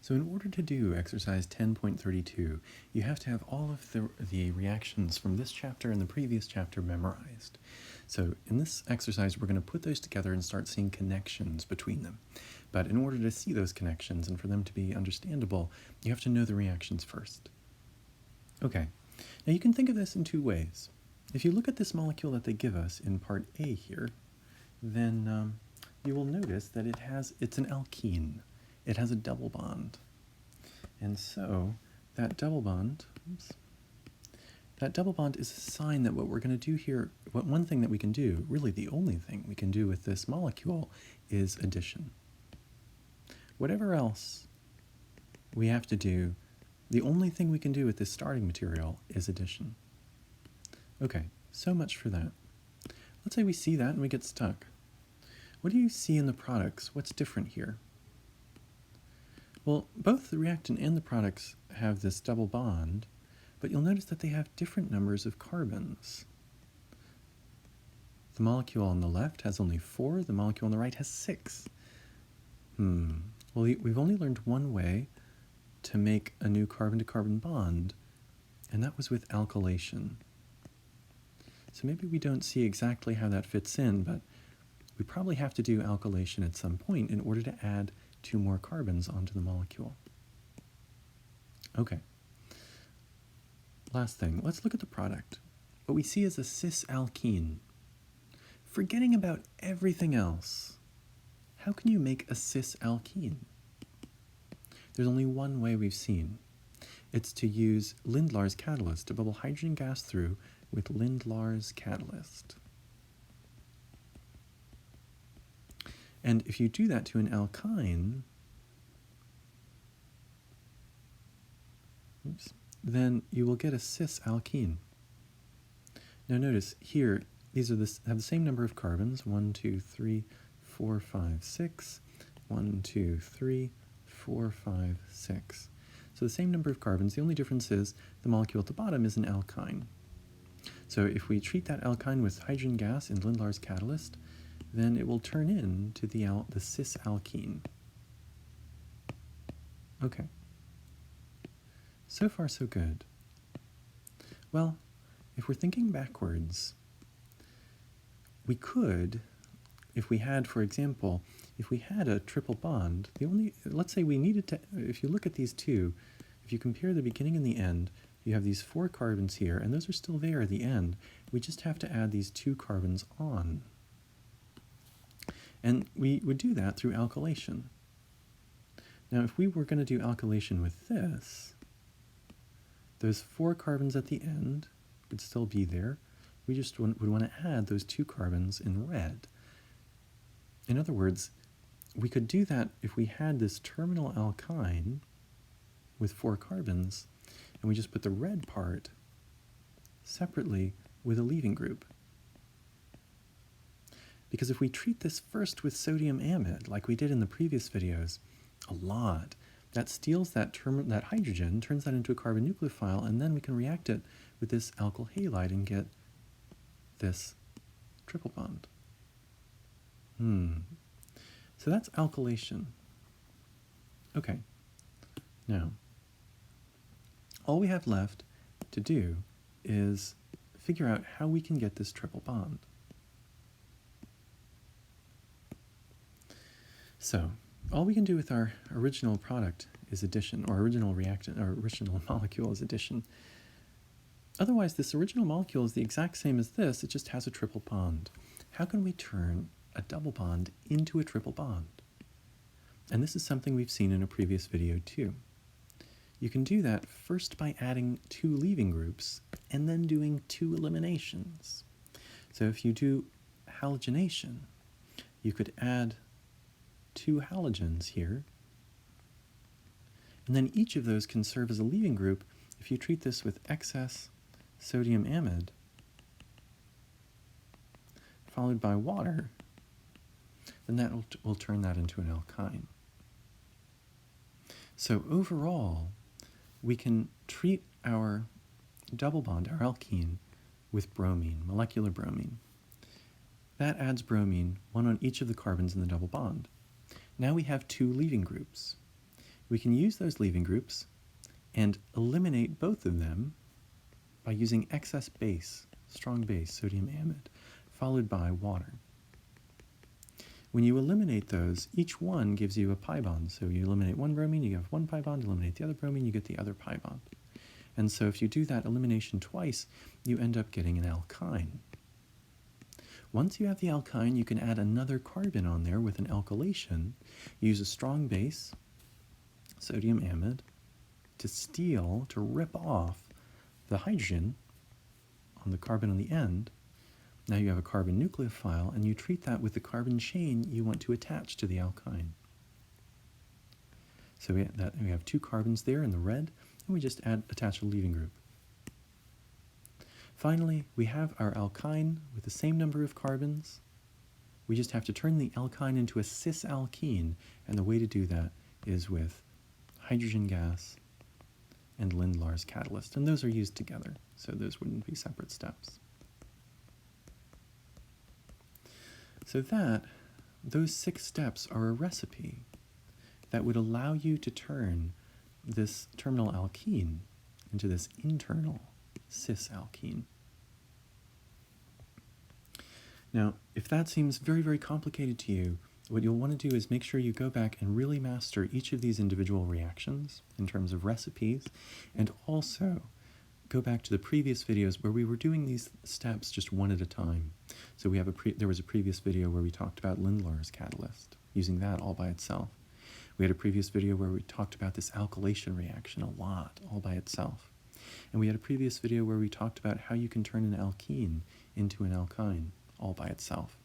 So in order to do exercise 10.32, you have to have all of the reactions from this chapter and the previous chapter memorized. So in this exercise, we're going to put those together and start seeing connections between them. But in order to see those connections and for them to be understandable, you have to know the reactions first. Okay, now you can think of this in two ways. If you look at this molecule that they give us in part A here, then you will notice that it's an alkene. It has a double bond. And so that double bond is a sign that what we're going to do here, one thing that we can do, really the only thing we can do with this molecule, is addition. Whatever else we have to do, the only thing we can do with this starting material is addition. Okay, so much for that. Let's say we see that and we get stuck. What do you see in the products? What's different here? Well, both the reactant and the products have this double bond, but you'll notice that they have different numbers of carbons. The molecule on the left has only 4, the molecule on the right has 6. Well, we've only learned one way to make a new carbon-to-carbon bond, and that was with alkylation. So maybe we don't see exactly how that fits in, but we probably have to do alkylation at some point in order to add 2 more carbons onto the molecule. Okay. Last thing, let's look at the product. What we see is a cis-alkene. Forgetting about everything else, how can you make a cis-alkene? There's only one way we've seen. It's to use Lindlar's catalyst to bubble hydrogen gas through with Lindlar's catalyst. And if you do that to an alkyne, then you will get a cis-alkene. Now notice here, these have the same number of carbons, 1, 2, 3, 4, 5, 6, 1, 2, 3, 4, 5, 6. So the same number of carbons, the only difference is the molecule at the bottom is an alkyne. So if we treat that alkyne with hydrogen gas in Lindlar's catalyst, then it will turn into the cis-alkene. Okay. So far, so good. Well, if we're thinking backwards, we could, if we had, for example, if we had a triple bond, let's say we needed to, if you look at these two, if you compare the beginning and the end, you have these 4 carbons here, and those are still there at the end. We just have to add these 2 carbons on. And we would do that through alkylation. Now, if we were going to do alkylation with this, those 4 carbons at the end would still be there. We just would want to add those 2 carbons in red. In other words, we could do that if we had this terminal alkyne with 4 carbons, and we just put the red part separately with a leaving group. Because if we treat this first with sodium amide, like we did in the previous videos, a lot, that steals that hydrogen, turns that into a carbon nucleophile, and then we can react it with this alkyl halide and get this triple bond. So that's alkylation. Okay, now, all we have left to do is figure out how we can get this triple bond. So, all we can do with our original product is addition, or original reactant, or original molecule is addition. Otherwise, this original molecule is the exact same as this, it just has a triple bond. How can we turn a double bond into a triple bond? And this is something we've seen in a previous video too. You can do that first by adding 2 leaving groups, and then doing 2 eliminations. So if you do halogenation, you could add 2 halogens here, and then each of those can serve as a leaving group. If you treat this with excess sodium amide, followed by water, then that will turn that into an alkyne. So overall, we can treat our double bond, our alkene, with bromine, molecular bromine. That adds bromine, 1 on each of the carbons in the double bond. Now we have 2 leaving groups. we can use those leaving groups and eliminate both of them by using excess base, strong base, sodium amide, followed by water. When you eliminate those, each one gives you a pi bond. So you eliminate one bromine, you have one pi bond, eliminate the other bromine, you get the other pi bond. And so if you do that elimination twice, you end up getting an alkyne. Once you have the alkyne, you can add another carbon on there with an alkylation. Use a strong base, sodium amide, to rip off the hydrogen on the carbon on the end. Now you have a carbon nucleophile, and you treat that with the carbon chain you want to attach to the alkyne. So we have 2 carbons there in the red, and we just attach a leaving group. Finally, we have our alkyne with the same number of carbons. We just have to turn the alkyne into a cis-alkene, and the way to do that is with hydrogen gas and Lindlar's catalyst, and those are used together, so those wouldn't be separate steps. So those 6 steps are a recipe that would allow you to turn this terminal alkene into this internal cis-alkene. Now, if that seems very, very complicated to you, what you'll want to do is make sure you go back and really master each of these individual reactions in terms of recipes, and also go back to the previous videos where we were doing these steps just one at a time. So there was a previous video where we talked about Lindlar's catalyst, using that all by itself. We had a previous video where we talked about this alkylation reaction a lot, all by itself. And we had a previous video where we talked about how you can turn an alkene into an alkyne, all by itself.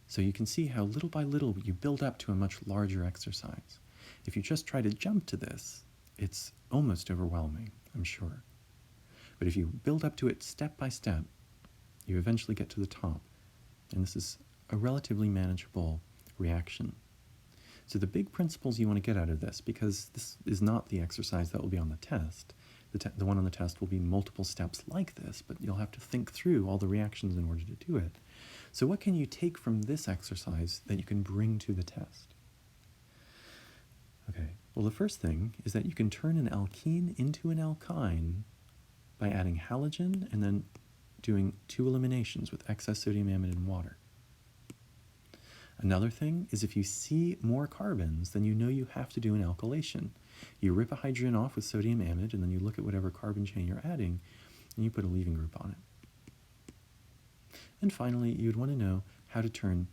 So you can see how little by little you build up to a much larger exercise. If you just try to jump to this, it's almost overwhelming, I'm sure. But if you build up to it step by step, you eventually get to the top. And this is a relatively manageable reaction. So the big principles you want to get out of this, because this is not the exercise that will be on the test. The one on the test will be multiple steps like this, but you'll have to think through all the reactions in order to do it. So what can you take from this exercise that you can bring to the test? Okay, well, the first thing is that you can turn an alkene into an alkyne by adding halogen and then doing 2 eliminations with excess sodium amide and water. Another thing is if you see more carbons, then you know you have to do an alkylation. You rip a hydrogen off with sodium amide, and then you look at whatever carbon chain you're adding, and you put a leaving group on it. And finally, you'd want to know how to turn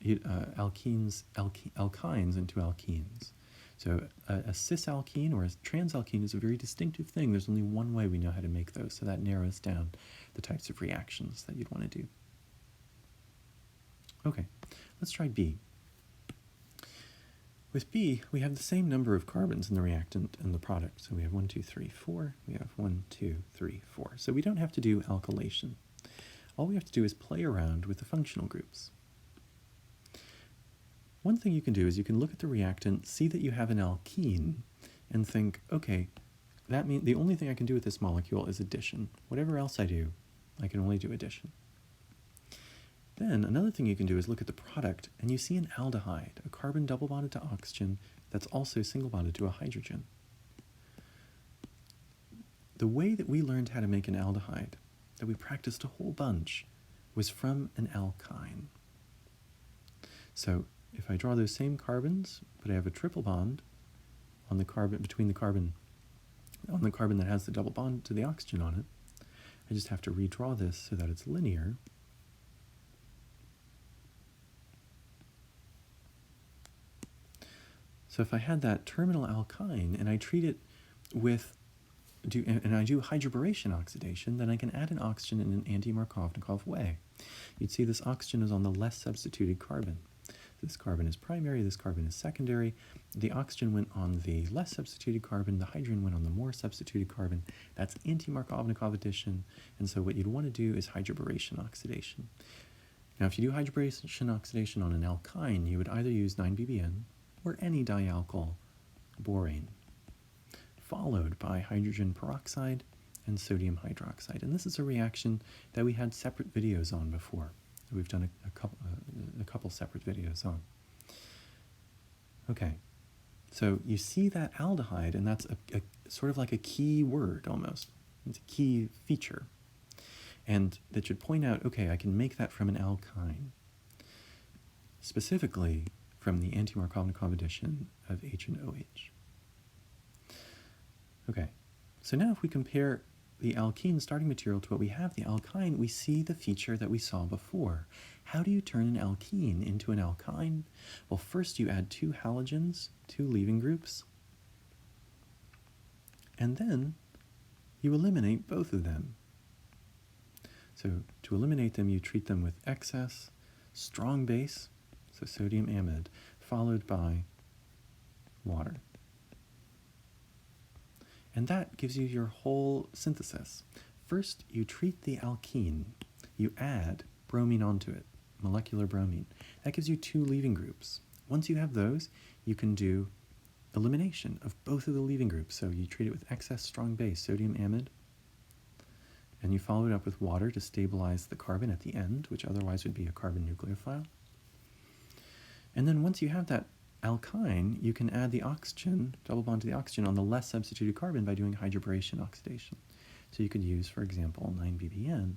alkynes into alkenes. So a cis-alkene or a trans-alkene is a very distinctive thing. There's only one way we know how to make those, so that narrows down the types of reactions that you'd want to do. Okay, let's try B. With B, we have the same number of carbons in the reactant and the product. So we have 1, 2, 3, 4. We have 1, 2, 3, 4. So we don't have to do alkylation. All we have to do is play around with the functional groups. One thing you can do is you can look at the reactant, see that you have an alkene, and think, okay, that means the only thing I can do with this molecule is addition. Whatever else I do, I can only do addition. Then another thing you can do is look at the product, and you see an aldehyde, a carbon double bonded to oxygen that's also single bonded to a hydrogen. The way that we learned how to make an aldehyde, that we practiced a whole bunch, was from an alkyne. So if I draw those same carbons, but I have a triple bond on the carbon on the carbon that has the double bond to the oxygen on it, I just have to redraw this so that it's linear. So if I had that terminal alkyne and I treat it and I do hydroboration oxidation, then I can add an oxygen in an anti-Markovnikov way. You'd see this oxygen is on the less substituted carbon. This carbon is primary, this carbon is secondary. The oxygen went on the less substituted carbon, the hydrogen went on the more substituted carbon. That's anti-Markovnikov addition, and so what you'd want to do is hydroboration oxidation. Now, if you do hydroboration oxidation on an alkyne, you would either use 9-BBN or any dialkyl borane, followed by hydrogen peroxide and sodium hydroxide. And this is a reaction that we had separate videos on before. We've done a couple separate videos on. Okay, So you see that aldehyde, and that's a sort of like a key word almost. It's a key feature. And that should point out, okay, I can make that from an alkyne, specifically from the anti-Markovnikov addition of H and OH. Okay, so now if we compare the alkene starting material to what we have, the alkyne, we see the feature that we saw before. How do you turn an alkene into an alkyne? Well, first you add 2 halogens, 2 leaving groups, and then you eliminate both of them. So to eliminate them, you treat them with excess strong base, so sodium amide, followed by water. And that gives you your whole synthesis. First, you treat the alkene. You add bromine onto it, molecular bromine. That gives you 2 leaving groups. Once you have those, you can do elimination of both of the leaving groups. So you treat it with excess strong base, sodium amide, and you follow it up with water to stabilize the carbon at the end, which otherwise would be a carbon nucleophile. And then once you have that alkyne, you can add the oxygen, double bond to the oxygen on the less substituted carbon by doing hydroboration oxidation. So you could use, for example, 9-BBN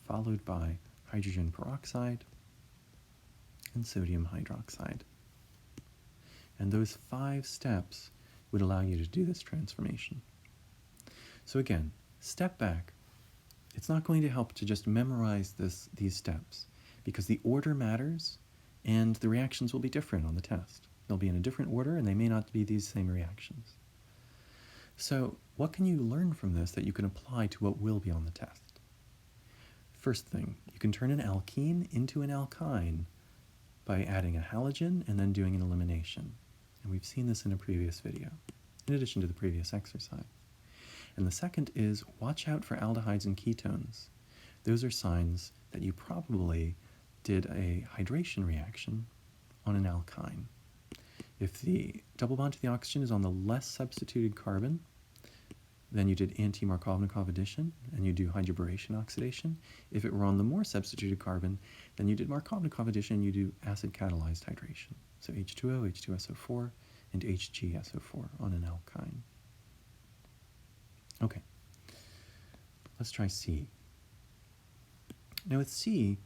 followed by hydrogen peroxide and sodium hydroxide. And those 5 steps would allow you to do this transformation. So again, step back. It's not going to help to just memorize these steps, because the order matters and the reactions will be different on the test. They'll be in a different order and they may not be these same reactions. So what can you learn from this that you can apply to what will be on the test? First thing, you can turn an alkene into an alkyne by adding a halogen and then doing an elimination. And we've seen this in a previous video, in addition to the previous exercise. And the second is watch out for aldehydes and ketones. Those are signs that you probably did a hydration reaction on an alkyne. If the double bond to the oxygen is on the less substituted carbon, then you did anti-Markovnikov addition, and you do hydroboration oxidation. If it were on the more substituted carbon, then you did Markovnikov addition, and you do acid-catalyzed hydration. So H2O, H2SO4, and HgSO4 on an alkyne. Okay, let's try C. Now with C,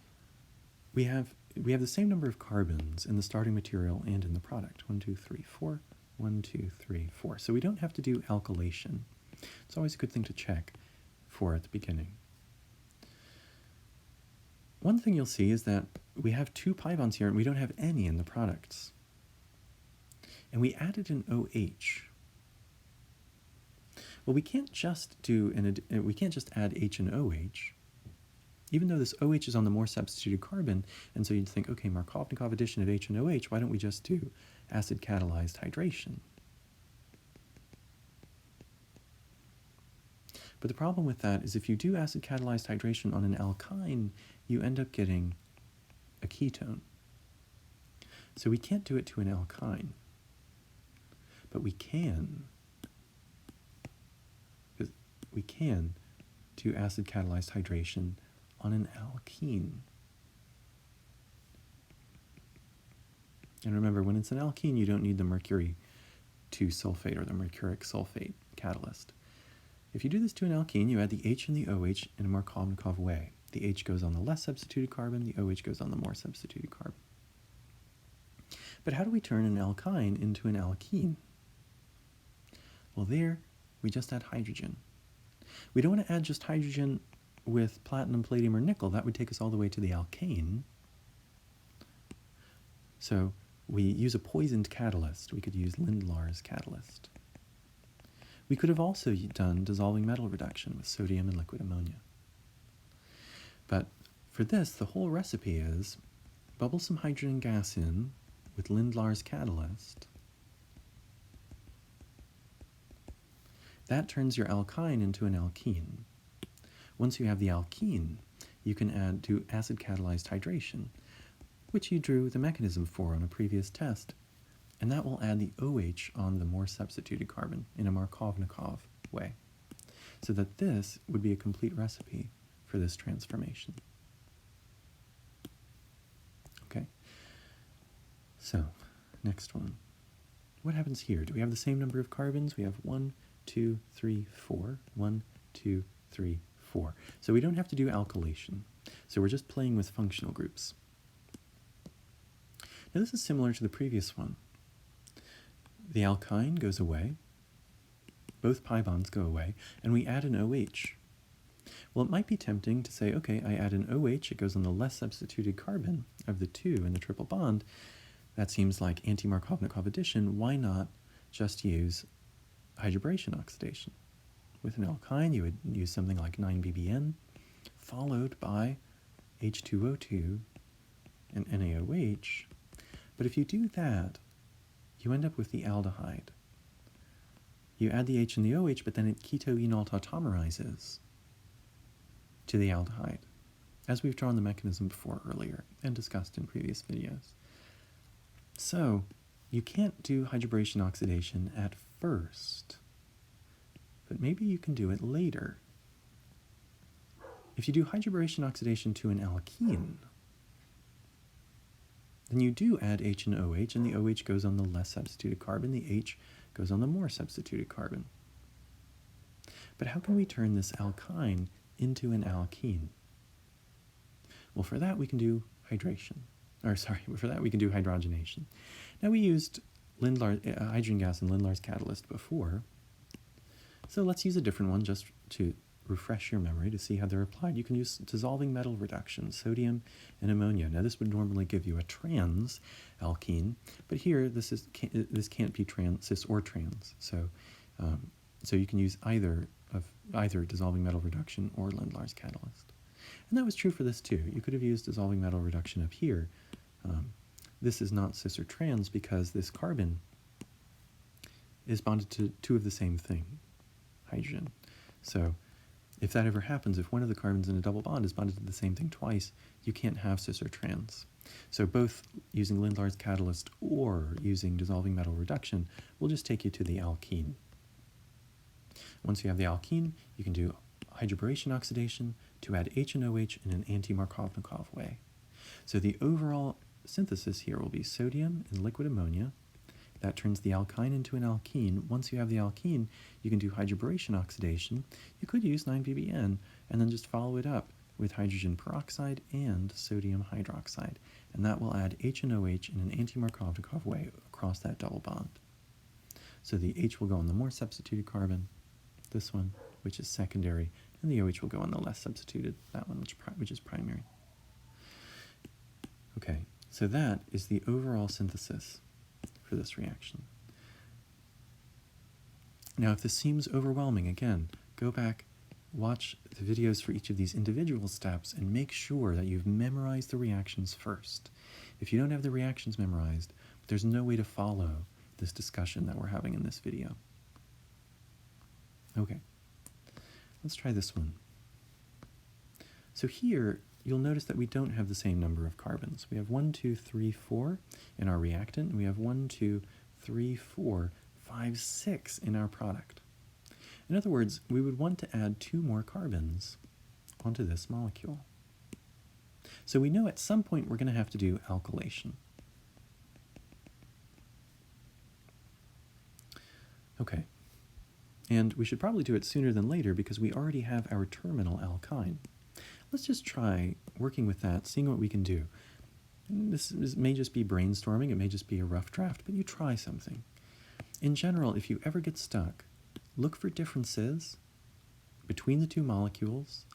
we have the same number of carbons in the starting material and in the product. 1, 2, 3, 4, 1, 2, 3, 4. So we don't have to do alkylation. It's always a good thing to check for at the beginning. One thing you'll see is that we have 2 pi bonds here and we don't have any in the products. And we added an OH. Well, we can't just add H and OH, even though this OH is on the more substituted carbon, and so you'd think, okay, Markovnikov addition of H and OH, why don't we just do acid-catalyzed hydration? But the problem with that is if you do acid-catalyzed hydration on an alkyne, you end up getting a ketone. So we can't do it to an alkyne, but we can do acid-catalyzed hydration on an alkene. And remember, when it's an alkene, you don't need the mercury 2-sulfate or the mercuric sulfate catalyst. If you do this to an alkene, you add the H and the OH in a Markovnikov way. The H goes on the less substituted carbon, the OH goes on the more substituted carbon. But how do we turn an alkyne into an alkene? Well, there, we just add hydrogen. We don't want to add just hydrogen with platinum, palladium, or nickel. That would take us all the way to the alkane. So we use a poisoned catalyst. We could use Lindlar's catalyst. We could have also done dissolving metal reduction with sodium and liquid ammonia. But for this, the whole recipe is bubble some hydrogen gas in with Lindlar's catalyst. That turns your alkyne into an alkene. Once you have the alkene, you can do acid-catalyzed hydration, which you drew the mechanism for on a previous test, and that will add the OH on the more substituted carbon in a Markovnikov way, so that this would be a complete recipe for this transformation. Okay, so next one. what happens here? Do we have the same number of carbons? We have 1, 2, 3, 4. 1, 2, 3, 4. So we don't have to do alkylation. So we're just playing with functional groups. Now this is similar to the previous one. The alkyne goes away, both pi bonds go away, and we add an OH. Well, it might be tempting to say, okay, I add an OH, it goes on the less substituted carbon of the 2 in the triple bond. That seems like anti-Markovnikov addition. Why not just use hydroboration oxidation? With an alkyne, you would use something like 9-BBN, followed by H2O2 and NaOH. But if you do that, you end up with the aldehyde. You add the H and the OH, but then it keto-enol tautomerizes to the aldehyde, as we've drawn the mechanism before earlier and discussed in previous videos. So you can't do hydroboration oxidation at first, but maybe you can do it later. If you do hydroboration oxidation to an alkene, then you do add H and OH, and the OH goes on the less substituted carbon, the H goes on the more substituted carbon. But how can we turn this alkyne into an alkene? Well, for that we can do hydrogenation. Now we used hydrogen gas and Lindlar's catalyst before, so let's use a different one just to refresh your memory to see how they're applied. You can use dissolving metal reduction, sodium and ammonia. Now this would normally give you a trans alkene, but here this can't be cis or trans, so you can use either dissolving metal reduction or Lindlar's catalyst. And that was true for this too. You could have used dissolving metal reduction up here. This is not cis or trans because this carbon is bonded to 2 of the same thing, hydrogen. So if that ever happens, if one of the carbons in a double bond is bonded to the same thing twice, you can't have cis or trans. So both using Lindlar's catalyst or using dissolving metal reduction will just take you to the alkene. Once you have the alkene, you can do hydroboration oxidation to add H and OH in an anti-Markovnikov way. So the overall synthesis here will be sodium and liquid ammonia. That turns the alkyne into an alkene. Once you have the alkene, you can do hydroboration oxidation. You could use 9-BBN and then just follow it up with hydrogen peroxide and sodium hydroxide. And that will add H and OH in an anti-Markovnikov way across that double bond. So the H will go on the more substituted carbon, this one, which is secondary, and the OH will go on the less substituted, that one, which is primary. Okay, so that is the overall synthesis for this reaction. Now, if this seems overwhelming, again, go back, watch the videos for each of these individual steps, and make sure that you've memorized the reactions first. If you don't have the reactions memorized, there's no way to follow this discussion that we're having in this video. Okay, let's try this one. So here, you'll notice that we don't have the same number of carbons. We have 1, 2, 3, 4 in our reactant, and we have 1, 2, 3, 4, 5, 6 in our product. In other words, we would want to add 2 more carbons onto this molecule. So we know at some point we're going to have to do alkylation. Okay, and we should probably do it sooner than later because we already have our terminal alkyne. Let's just try working with that, seeing what we can do. This may just be brainstorming, it may just be a rough draft, but you try something. In general, if you ever get stuck, look for differences between the 2 molecules.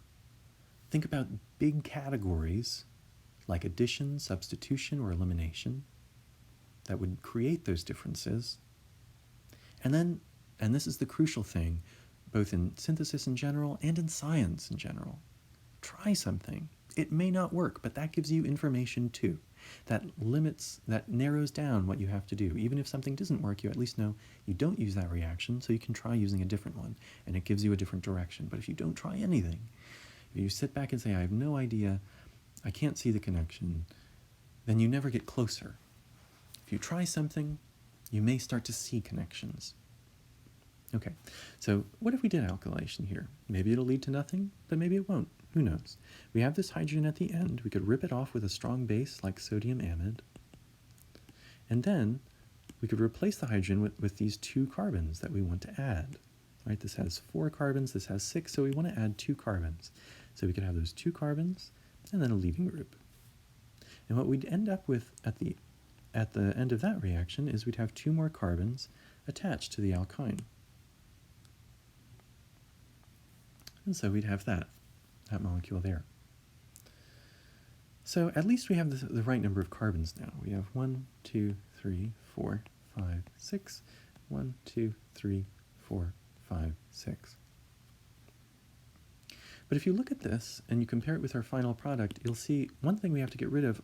Think about big categories like addition, substitution, or elimination that would create those differences. And then, and this is the crucial thing, both in synthesis in general and in science in general, try something. It may not work, but that gives you information too. That narrows down what you have to do. Even if something doesn't work, you at least know you don't use that reaction, so you can try using a different one, and it gives you a different direction. But if you don't try anything, if you sit back and say, I have no idea, I can't see the connection, then you never get closer. If you try something, you may start to see connections. Okay, so what if we did alkylation here? Maybe it'll lead to nothing, but maybe it won't. Who knows? We have this hydrogen at the end. We could rip it off with a strong base like sodium amide. And then we could replace the hydrogen with these 2 carbons that we want to add. Right? This has 4 carbons, this has 6, so we want to add 2 carbons. So we could have those 2 carbons and then a leaving group. And what we'd end up with at the end of that reaction is we'd have 2 more carbons attached to the alkyne. And so we'd have that molecule there. So at least we have the right number of carbons now. We have 1, 2, 3, 4, 5, 6. 1, 2, 3, 4, 5, 6. But if you look at this and you compare it with our final product, you'll see one thing we have to get rid of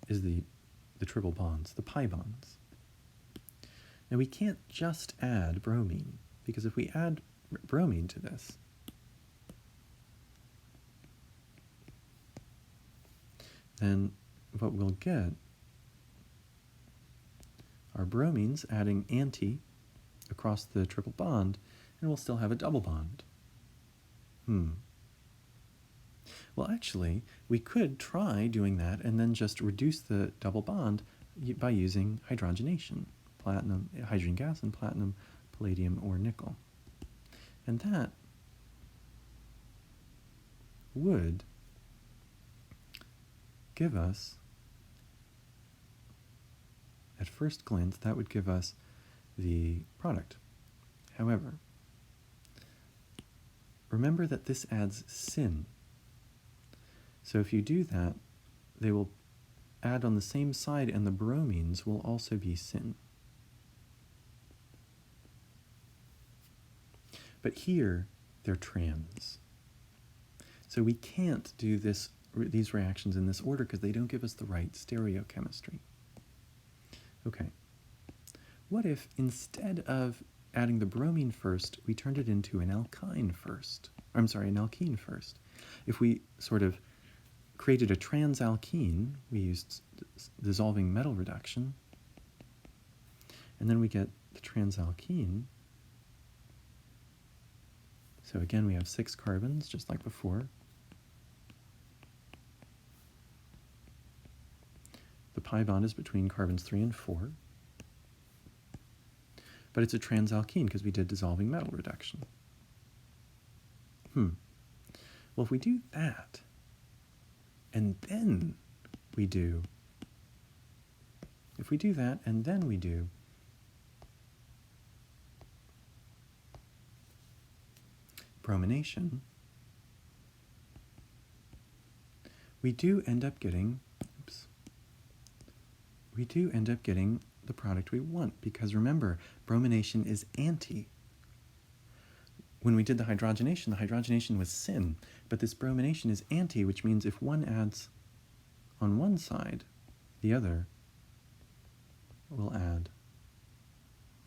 is the triple bonds, the pi bonds. Now we can't just add bromine, because if we add bromine to this, then what we'll get are bromines adding anti across the triple bond, and we'll still have a double bond. Well, actually, we could try doing that and then just reduce the double bond by using hydrogenation, hydrogen gas and platinum, palladium, or nickel. And that would give us, at first glance, that would give us the product. However, remember that this adds syn. So if you do that, they will add on the same side, and the bromines will also be syn. But here, they're trans. So we can't do these reactions in this order because they don't give us the right stereochemistry. Okay. What if instead of adding the bromine first, we turned it into an alkyne first? An alkene first. If we sort of created a transalkene, we used dissolving metal reduction, and then we get the transalkene. So again, we have 6 carbons, just like before. The pi bond is between carbons 3 and 4. But it's a transalkene because we did dissolving metal reduction. Well, if we do that, and then we do bromination, we do end up getting the product we want, because remember, bromination is anti. When we did the hydrogenation was syn, but this bromination is anti, which means if one adds on one side, the other will add.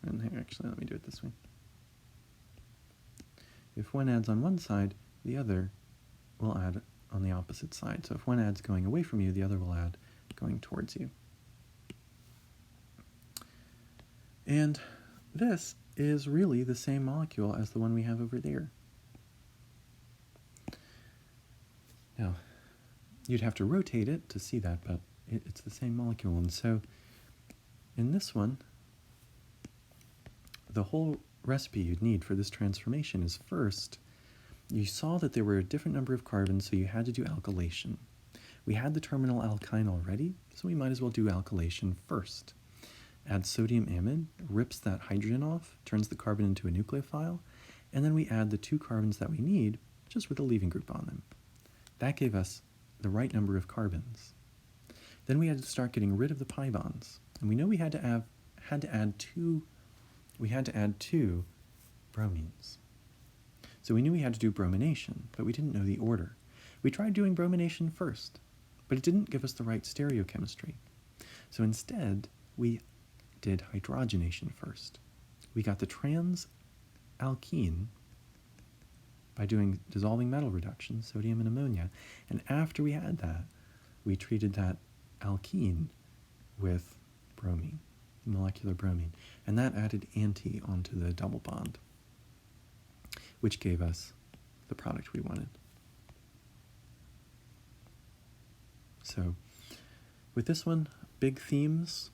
And here, actually, let me do it this way. If one adds on one side, the other will add on the opposite side. So if one adds going away from you, the other will add going towards you. And this is really the same molecule as the one we have over there. Now, you'd have to rotate it to see that, but it's the same molecule. And so in this one, the whole recipe you'd need for this transformation is first, you saw that there were a different number of carbons, so you had to do alkylation. We had the terminal alkyne already, so we might as well do alkylation first. Add sodium amide, rips that hydrogen off, turns the carbon into a nucleophile, and then we add the 2 carbons that we need, just with a leaving group on them. That gave us the right number of carbons. Then we had to start getting rid of the pi bonds, and we know we had to add 2 bromines. So we knew we had to do bromination, but we didn't know the order. We tried doing bromination first, but it didn't give us the right stereochemistry. So instead, we did hydrogenation first. We got the transalkene by doing dissolving metal reduction, sodium and ammonia, and after we had that, we treated that alkene with bromine, molecular bromine, and that added anti onto the double bond, which gave us the product we wanted. So with this one, big themes.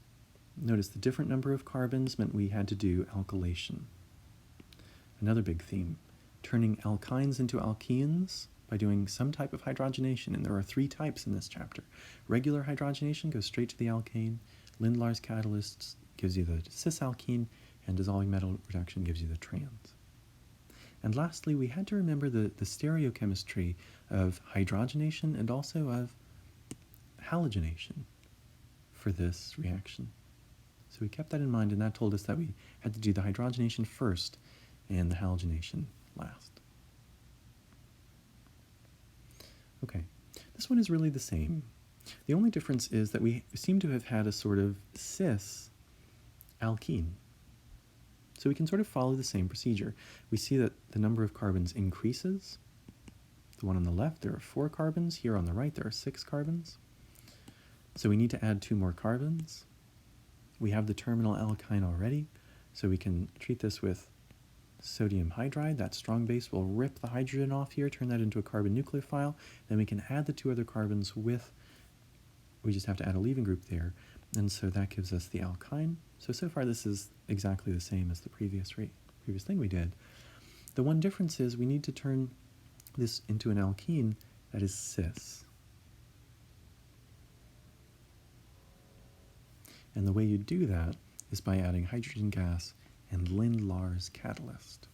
Notice the different number of carbons meant we had to do alkylation. Another big theme, turning alkynes into alkenes by doing some type of hydrogenation, and there are 3 types in this chapter. Regular hydrogenation goes straight to the alkane, Lindlar's catalyst gives you the cis-alkene, and dissolving metal reduction gives you the trans. And lastly, we had to remember the stereochemistry of hydrogenation and also of halogenation for this reaction. So we kept that in mind, and that told us that we had to do the hydrogenation first and the halogenation last. Okay, this one is really the same. The only difference is that we seem to have had a sort of cis alkene. So we can sort of follow the same procedure. We see that the number of carbons increases. The one on the left, there are 4 carbons. Here on the right, there are 6 carbons. So we need to add 2 more carbons. We have the terminal alkyne already, so we can treat this with sodium hydride. That strong base will rip the hydrogen off here, turn that into a carbon nucleophile. Then we can add the 2 other carbons with, we just have to add a leaving group there, and so that gives us the alkyne. So far this is exactly the same as the previous thing we did. The one difference is we need to turn this into an alkene that is cis. And the way you do that is by adding hydrogen gas and Lindlar's catalyst.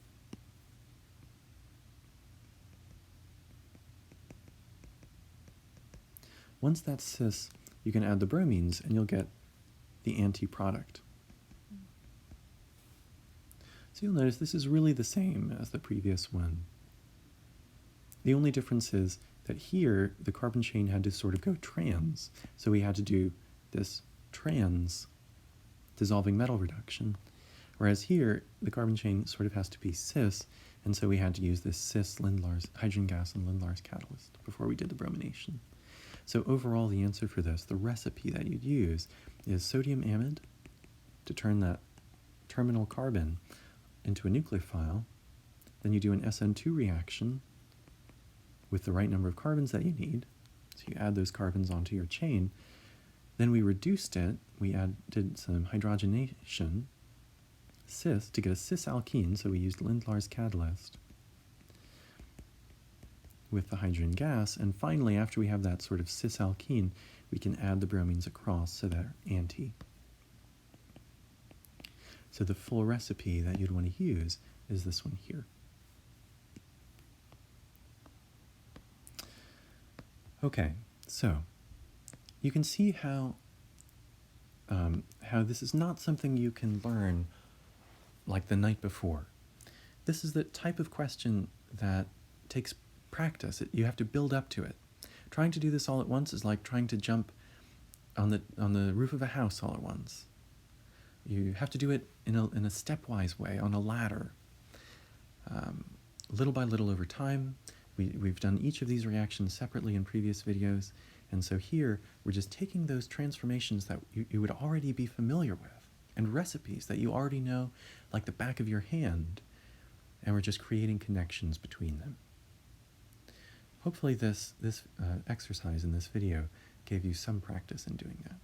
Once that's cis, you can add the bromines and you'll get the anti-product. So you'll notice this is really the same as the previous one. The only difference is that here the carbon chain had to sort of go trans, so we had to do this trans dissolving metal reduction, whereas here the carbon chain sort of has to be cis, and so we had to use this cis Lindlar's hydrogen gas and Lindlar's catalyst before we did the bromination. So overall, the answer for this, the recipe that you'd use, is sodium amide to turn that terminal carbon into a nucleophile. Then you do an SN2 reaction with the right number of carbons that you need. So you add those carbons onto your chain. Then we reduced it. We did some hydrogenation, cis, to get a cis-alkene, so we used Lindlar's catalyst with the hydrogen gas. And finally, after we have that sort of cis-alkene, we can add the bromines across so they're anti. So the full recipe that you'd want to use is this one here. Okay, so you can see how this is not something you can learn like the night before. This is the type of question that takes practice. You have to build up to it. Trying to do this all at once is like trying to jump on the roof of a house all at once. You have to do it in a stepwise way, on a ladder, little by little over time. We've done each of these reactions separately in previous videos, and so here we're just taking those transformations that you would already be familiar with, and recipes that you already know like the back of your hand, and we're just creating connections between them. Hopefully this exercise in this video gave you some practice in doing that.